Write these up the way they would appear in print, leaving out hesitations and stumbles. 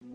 Hi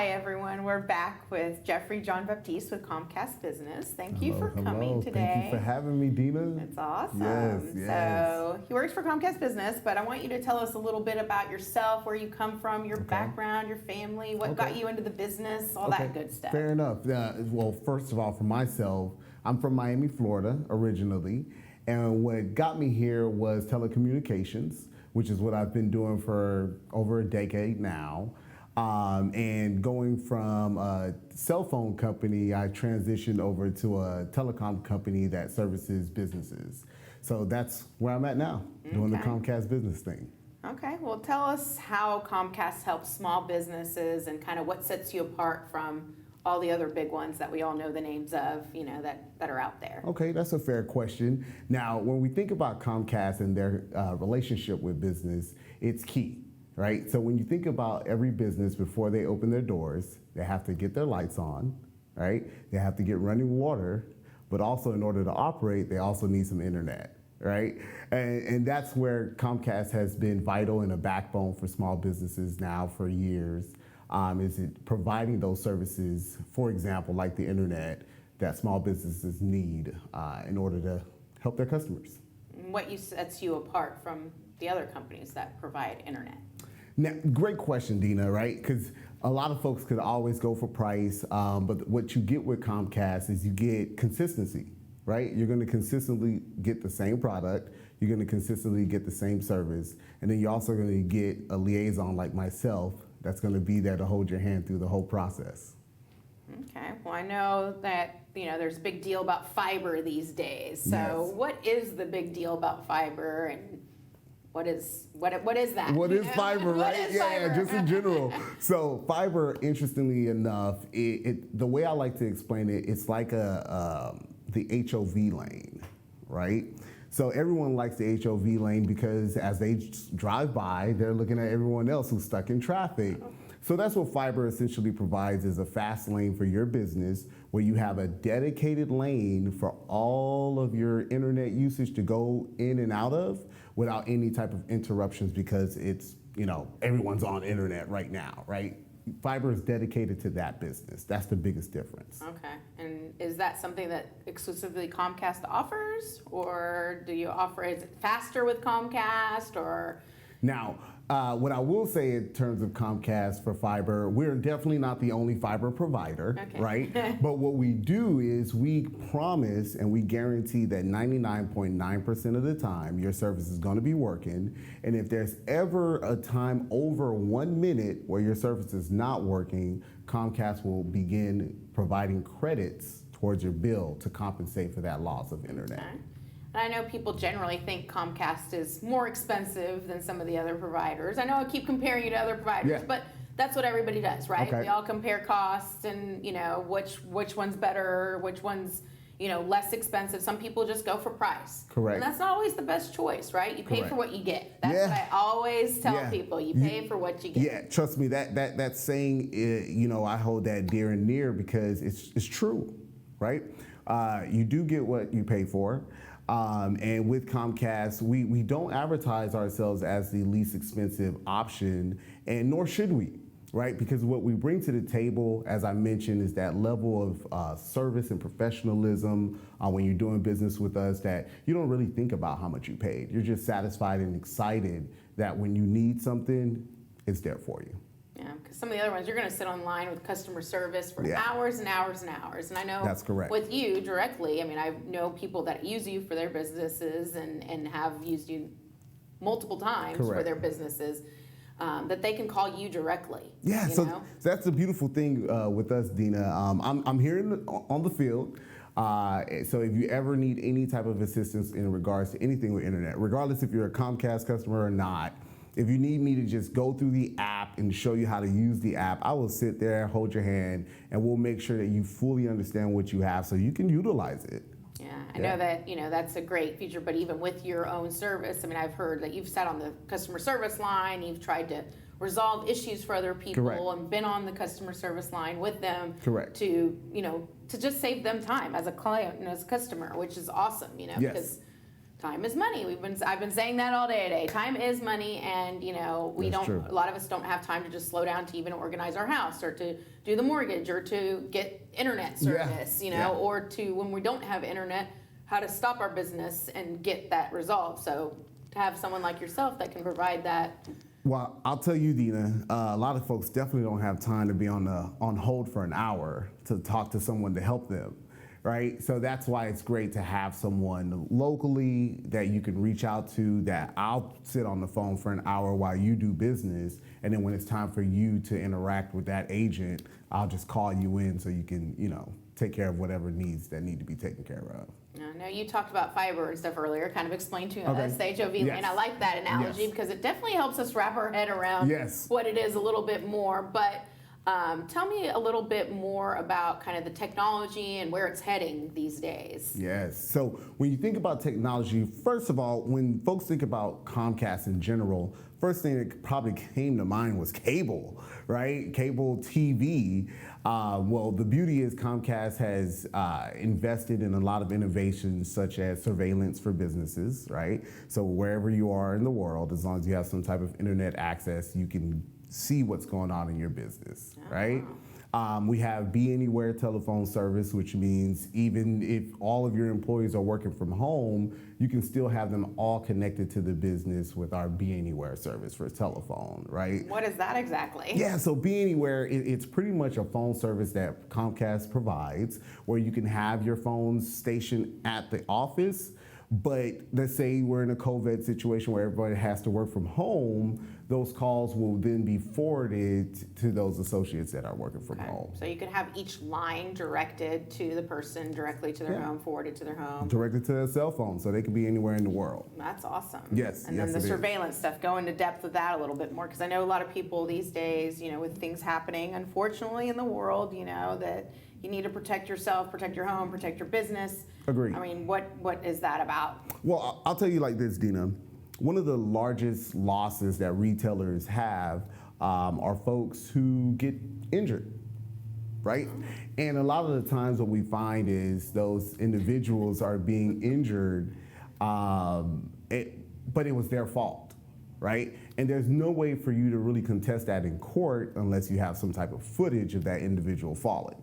everyone, we're back with Jeffery Jean-Baptiste with Comcast Business. Thank you for coming today. Thank you for having me, Dena. It's awesome. Yes. So he works for Comcast Business, but I want you to tell us a little bit about yourself, where you come from, your background, your family, what got you into the business, all that good stuff. Fair enough. Well, first of all, for myself, I'm from Miami, Florida, originally, and what got me here was telecommunications, which is what I've been doing for over a decade now. And going from a cell phone company, I transitioned over to a telecom company that services businesses. So that's where I'm at now, doing the Comcast business thing. Okay, well tell us how Comcast helps small businesses and kind of what sets you apart from all the other big ones that we all know the names of, that are out there. Okay, that's a fair question. Now, when we think about Comcast and their relationship with business, it's key. Right? So when you think about every business before they open their doors, they have to get their lights on, right? They have to get running water, but also in order to operate, they also need some internet, right? And that's where Comcast has been vital and a backbone for small businesses now for years. Is it providing those services, for example, like the internet, that small businesses need in order to help their customers. What sets you apart from the other companies that provide internet? Now, great question, Dena, right? Because a lot of folks could always go for price, but what you get with Comcast is you get consistency, right? You're going to consistently get the same product, you're going to consistently get the same service, and then you're also going to get a liaison like myself that's going to be there to hold your hand through the whole process. Okay, well I know that there's a big deal about fiber these days. So Yes. What is the big deal about fiber, and what is that? What is fiber, What right? is fiber? Just in general. So fiber, interestingly enough, the way I like to explain it, it's like the HOV lane, right? So everyone likes the HOV lane because as they drive by, they're looking at everyone else who's stuck in traffic. So that's what fiber essentially provides, is a fast lane for your business where you have a dedicated lane for all of your internet usage to go in and out of without any type of interruptions, because it's, everyone's on internet right now, right? Fiber is dedicated to that business. That's the biggest difference. Okay, and is that something that exclusively Comcast offers, or do you offer, is it faster with Comcast, or? Now, what I will say in terms of Comcast for fiber, we're definitely not the only fiber provider, right? But what we do is we promise and we guarantee that 99.9% of the time your service is going to be working. And if there's ever a time over 1 minute where your service is not working, Comcast will begin providing credits towards your bill to compensate for that loss of internet. Okay. I know people generally think Comcast is more expensive than some of the other providers. I know I keep comparing you to other providers, but that's what everybody does, right? Okay. We all compare costs and, which one's better, which one's, less expensive. Some people just go for price. Correct. And that's not always the best choice, right? You pay for what you get. That's what I always tell people. You pay for what you get. Yeah, trust me, that saying, I hold that dear and near because it's true, right? You do get what you pay for. And with Comcast, we don't advertise ourselves as the least expensive option, and nor should we, right? Because what we bring to the table, as I mentioned, is that level of service and professionalism when you're doing business with us, that you don't really think about how much you paid. You're just satisfied and excited that when you need something, it's there for you. Yeah, because some of the other ones, you're going to sit online with customer service for hours and hours and hours. And I know that's correct. With you directly, I know people that use you for their businesses and have used you multiple times for their businesses, that they can call you directly. Yeah, so that's the beautiful thing with us, Dena. I'm here on the field. So if you ever need any type of assistance in regards to anything with internet, regardless if you're a Comcast customer or not, If you need me to just go through the app and show you how to use the app, I will sit there, hold your hand, and we'll make sure that you fully understand what you have so you can utilize it. Yeah, I know that, that's a great feature, but even with your own service, I mean, I've heard that you've sat on the customer service line, you've tried to resolve issues for other people. Correct. And been on the customer service line with them. Correct. To, to just save them time as a client and as a customer, which is awesome, Yes. because time is money. I've been saying that all day today. Time is money, and True. a lot of us don't have time to just slow down to even organize our house or to do the mortgage or to get internet service, or to, when we don't have internet, how to stop our business and get that resolved. So to have someone like yourself that can provide that. Well, I'll tell you, Dena, a lot of folks definitely don't have time to be on hold for an hour to talk to someone to help them. Right? So that's why it's great to have someone locally that you can reach out to, that I'll sit on the phone for an hour while you do business. And then when it's time for you to interact with that agent, I'll just call you in so you can, take care of whatever needs that need to be taken care of. I know you talked about fiber and stuff earlier, kind of explain to Okay. us the HOV lane. Yes. I like that analogy Yes. because it definitely helps us wrap our head around what it is a little bit more. But tell me a little bit more about kind of the technology and where it's heading these days. Yes. So when you think about technology, first of all, when folks think about Comcast in general, first thing that probably came to mind was cable, right? Cable TV. Well, the beauty is Comcast has invested in a lot of innovations such as surveillance for businesses, right? So wherever you are in the world, as long as you have some type of internet access, you can see what's going on in your business, right? We have Be Anywhere telephone service, which means even if all of your employees are working from home, you can still have them all connected to the business with our Be Anywhere service for telephone, right? What is that exactly? Yeah, so Be Anywhere, it's pretty much a phone service that Comcast provides where you can have your phone stationed at the office, but let's say we're in a COVID situation where everybody has to work from home, those calls will then be forwarded to those associates that are working from home. So you can have each line directed to the person directly to their home, forwarded to their home. Directed to their cell phone, so they can be anywhere in the world. That's awesome. Yes, And yes, then the it is. surveillance stuff, go into depth with that a little bit more, because I know a lot of people these days, with things happening, unfortunately, in the world, that you need to protect yourself, protect your home, protect your business. Agreed. I mean, what is that about? Well, I'll tell you like this, Dena. One of the largest losses that retailers have are folks who get injured, right? And a lot of the times what we find is those individuals are being injured, but it was their fault, right? And there's no way for you to really contest that in court unless you have some type of footage of that individual falling.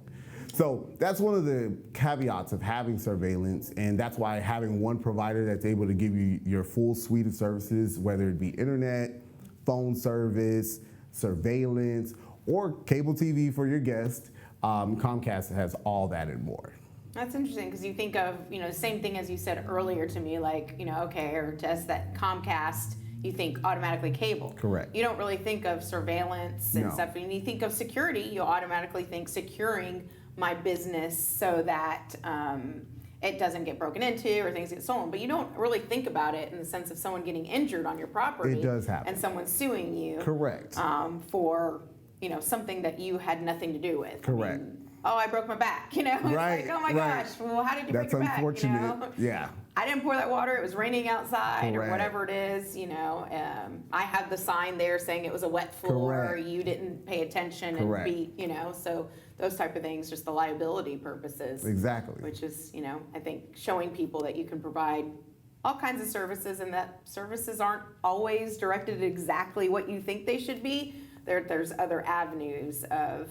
So that's one of the caveats of having surveillance, and that's why having one provider that's able to give you your full suite of services, whether it be internet, phone service, surveillance, or cable TV for your guest, Comcast has all that and more. That's interesting, because you think of, the same thing as you said earlier to me, like, or to us that Comcast, you think automatically cable. Correct. You don't really think of surveillance and stuff. When you think of security, you automatically think securing my business so that it doesn't get broken into or things get stolen. But you don't really think about it in the sense of someone getting injured on your property. It does happen. And someone suing you. Correct. For, something that you had nothing to do with. Correct. I mean, I broke my back, It's Right, like, oh my right. gosh, well, how did you break That's your back, unfortunate. Yeah. I didn't pour that water, it was raining outside, or Correct. whatever it is, I had the sign there saying it was a wet floor, Correct. you didn't pay attention Correct. and so those type of things, just the liability purposes. Exactly. Which is, I think showing people that you can provide all kinds of services, and that services aren't always directed at exactly what you think they should be. There's other avenues of,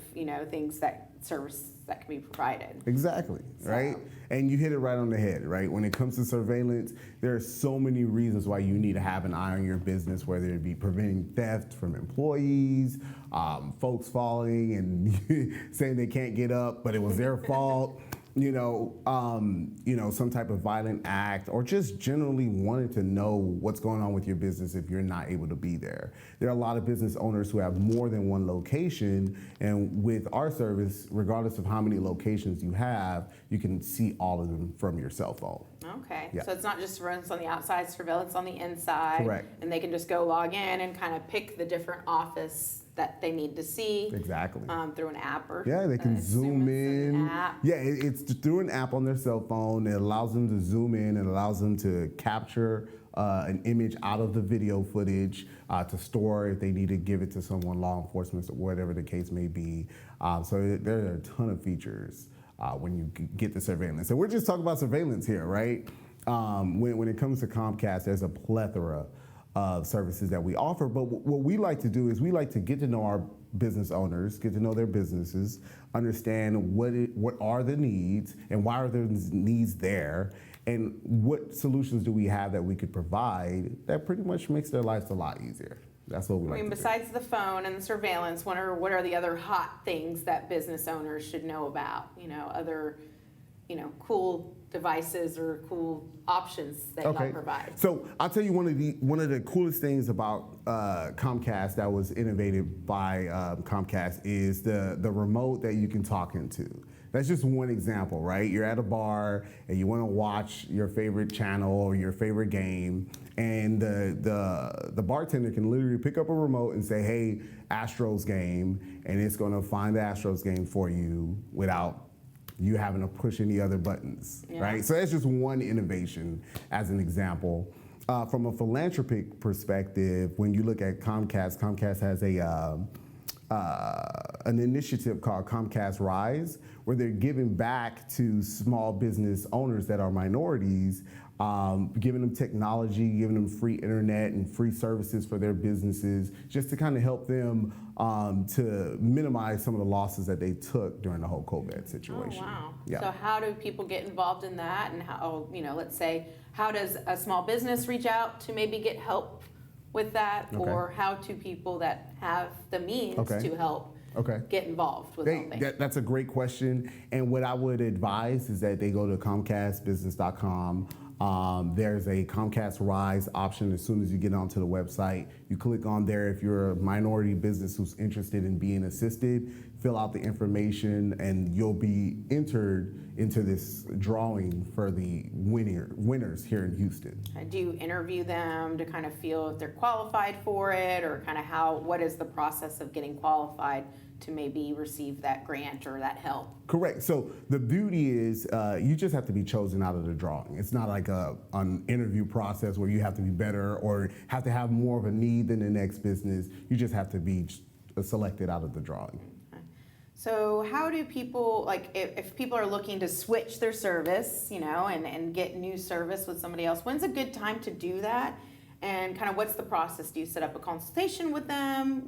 things service that can be provided. Exactly, right? And you hit it right on the head, right? When it comes to surveillance, there are so many reasons why you need to have an eye on your business, whether it be preventing theft from employees, folks falling and saying they can't get up, but it was their fault. some type of violent act, or just generally wanting to know what's going on with your business if you're not able to be there. There are a lot of business owners who have more than one location, and with our service, regardless of how many locations you have, you can see all of them from your cell phone. Okay, Yeah. so it's not just surveillance on the outside, surveillance on the inside. Correct. And they can just go log in and kind of pick the different office that they need to see. Exactly. Through an app or Yeah, they can zoom in. An app. Yeah, it's through an app on their cell phone. It allows them to zoom in. It allows them to capture an image out of the video footage to store if they need to give it to someone, law enforcement, or whatever the case may be. So there are a ton of features when you get the surveillance. And we're just talking about surveillance here, right? When it comes to Comcast, there's a plethora of services that we offer, but what we like to do is we like to get to know our business owners, get to know their businesses, understand what are the needs and why are those needs there, and what solutions do we have that we could provide that pretty much makes their lives a lot easier. That's what we like to do. Besides the phone and the surveillance, what are the other hot things that business owners should know about? Other cool devices or cool options that y'all provide. So I'll tell you one of the coolest things about Comcast that was innovated by Comcast is the remote that you can talk into. That's just one example, right? You're at a bar and you want to watch your favorite channel or your favorite game, and the bartender can literally pick up a remote and say, "Hey, Astros game," and it's going to find the Astros game for you without you having to push any other buttons, right? So that's just one innovation as an example. From a philanthropic perspective, when you look at Comcast, Comcast has an initiative called Comcast Rise, where they're giving back to small business owners that are minorities, giving them technology, giving them free internet and free services for their businesses, just to kind of help them to minimize some of the losses that they took during the whole COVID situation. Oh, wow. Yeah. So how do people get involved in that? And how, let's say, how does a small business reach out to maybe get help with that? Okay. Or how do people that have the means to help get involved with helping? That's a great question. And what I would advise is that they go to comcastbusiness.com. There's a Comcast Rise option. As soon as you get onto the website, you click on there. If you're a minority business who's interested in being assisted, fill out the information and you'll be entered into this drawing for the winners here in Houston. Do you interview them to kind of feel if they're qualified for it, or kind of what is the process of getting qualified to maybe receive that grant or that help? Correct. So the beauty is you just have to be chosen out of the drawing. It's not like an interview process where you have to be better or have to have more of a need than the next business. You just have to be selected out of the drawing. So how do people, if people are looking to switch their service, and get new service with somebody else, when's a good time to do that? And kind of what's the process? Do you set up a consultation with them,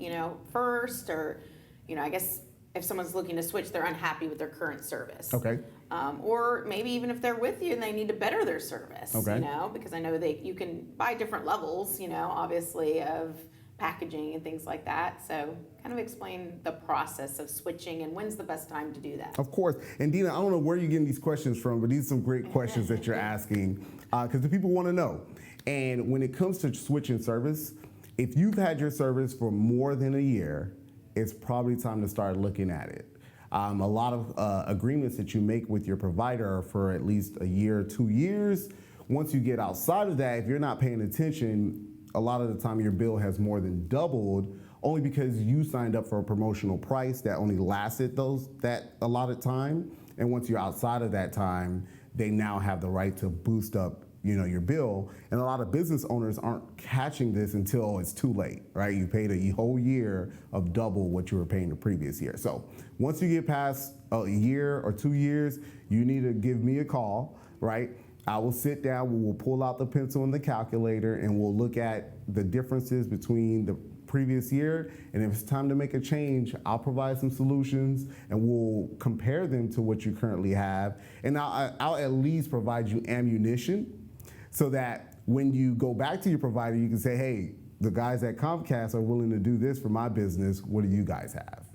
first? Or, I guess if someone's looking to switch, they're unhappy with their current service. Okay. Or maybe even if they're with you and they need to better their service, because I know you can buy different levels, obviously, of packaging and things like that. So kind of explain the process of switching and when's the best time to do that. Of course. And Dena, I don't know where you're getting these questions from, but these are some great questions that you're asking because the people want to know. And when it comes to switching service, if you've had your service for more than a year, it's probably time to start looking at it. A lot of agreements that you make with your provider are for at least a year or 2 years. Once you get outside of that, if you're not paying attention, a lot of the time your bill has more than doubled only because you signed up for a promotional price that only lasted that allotted time. And once you're outside of that time, they now have the right to boost up your bill. And a lot of business owners aren't catching this until it's too late, right? You paid a whole year of double what you were paying the previous year. So once you get past a year or 2 years, you need to give me a call, right? I will sit down, we will pull out the pencil and the calculator, and we'll look at the differences between the previous year. And if it's time to make a change, I'll provide some solutions and we'll compare them to what you currently have. And I'll at least provide you ammunition so that when you go back to your provider, you can say, hey, the guys at Comcast are willing to do this for my business. What do you guys have?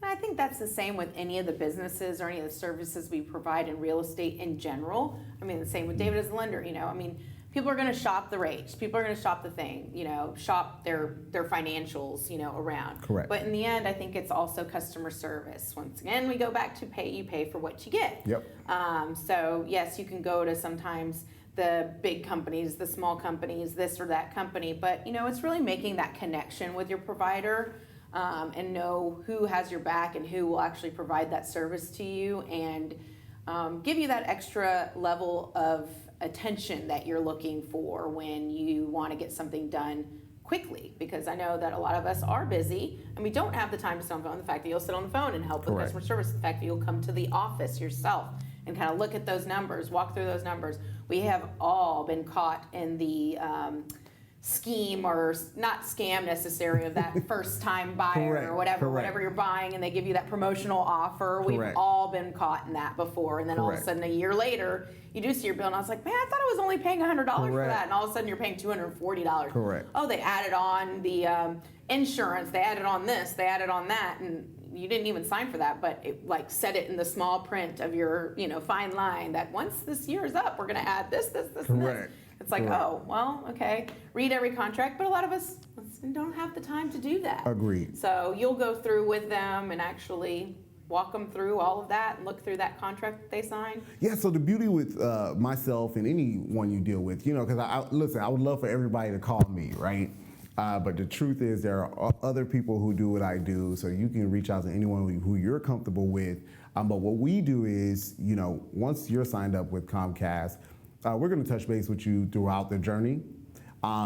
I think that's the same with any of the businesses or any of the services we provide in real estate in general. I mean, the same with David as a lender, I mean, people are going to shop the rates. People are going to shop the thing, shop their financials, around. Correct. But in the end, I think it's also customer service. Once again, we go back to you pay for what you get. Yep. So yes, you can go to sometimes the big companies, the small companies, this or that company, but it's really making that connection with your provider, and know who has your back and who will actually provide that service to you, and give you that extra level of attention that you're looking for when you want to get something done quickly. Because I know that a lot of us are busy and we don't have the time to sit on the phone. The fact that you'll sit on the phone and help with Correct. customer service, the fact that you'll come to the office yourself and kind of look at those numbers, walk through those numbers. We have all been caught in the scheme, or not scam necessarily, of that first time buyer Correct, or whatever, correct. whatever you're buying, and they give you that promotional offer. We've Correct. all been caught in that before, and then all of a Correct. sudden a year later you do see your bill and I was like, man, I thought I was only paying $100 for Correct. that, and all of a sudden you're paying $240. Correct. Oh, they added on the insurance, they added on this, they added on that, and you didn't even sign for that, but it said it in the small print of your fine line that once this year is up, we're going to add this, and this. Correct. It's like, Correct. oh, well, okay. Read every contract, but a lot of us don't have the time to do that. Agreed. So you'll go through with them and actually walk them through all of that and look through that contract that they signed. Yeah, so the beauty with myself and anyone you deal with, because listen, I would love for everybody to call me, right? But the truth is there are other people who do what I do, so you can reach out to anyone who you're comfortable with. But what we do is, once you're signed up with Comcast, we're going to touch base with you throughout the journey.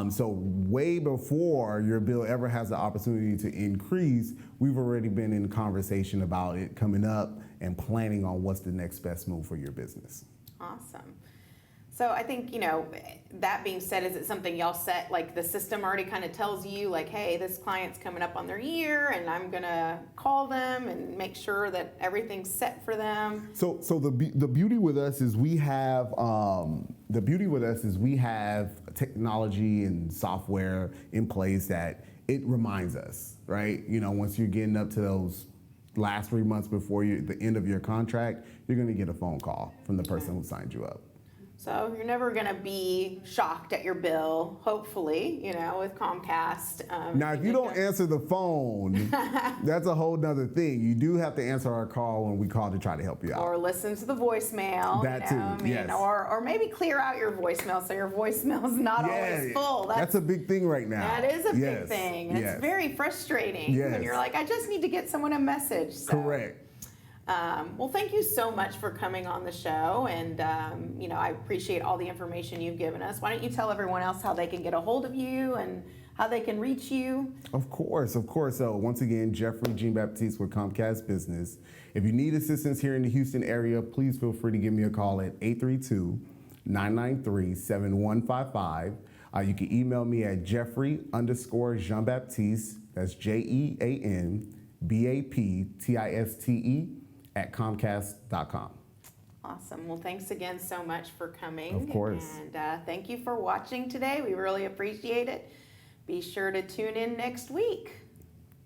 So way before your bill ever has the opportunity to increase, we've already been in conversation about it coming up and planning on what's the next best move for your business. Awesome. So I think, that being said, is it something y'all set, the system already kind of tells you, hey, this client's coming up on their year and I'm going to call them and make sure that everything's set for them? So the beauty with us is we have technology and software in place that it reminds us, right? Once you're getting up to those last 3 months before the end of your contract, you're going to get a phone call from the person who signed you up. So you're never going to be shocked at your bill, hopefully, with Comcast. Now, if you don't answer the phone, that's a whole nother thing. You do have to answer our call when we call to try to help you out. Or listen to the voicemail. That too, yes. Or maybe clear out your voicemail so your voicemail is not always full. That's a big thing right now. That is a big thing. And it's very frustrating when you're like, I just need to get someone a message. So. Correct. Well, thank you so much for coming on the show, and I appreciate all the information you've given us. Why don't you tell everyone else how they can get a hold of you and how they can reach you? Of course. So once again, Jeffery Jean-Baptiste with Comcast Business. If you need assistance here in the Houston area, please feel free to give me a call at 832-993-7155. You can email me at Jeffery_Jean-Baptiste, that's JeanBaptiste at Comcast.com. Awesome. Well, thanks again so much for coming. Of course. And thank you for watching today. We really appreciate it. Be sure to tune in next week.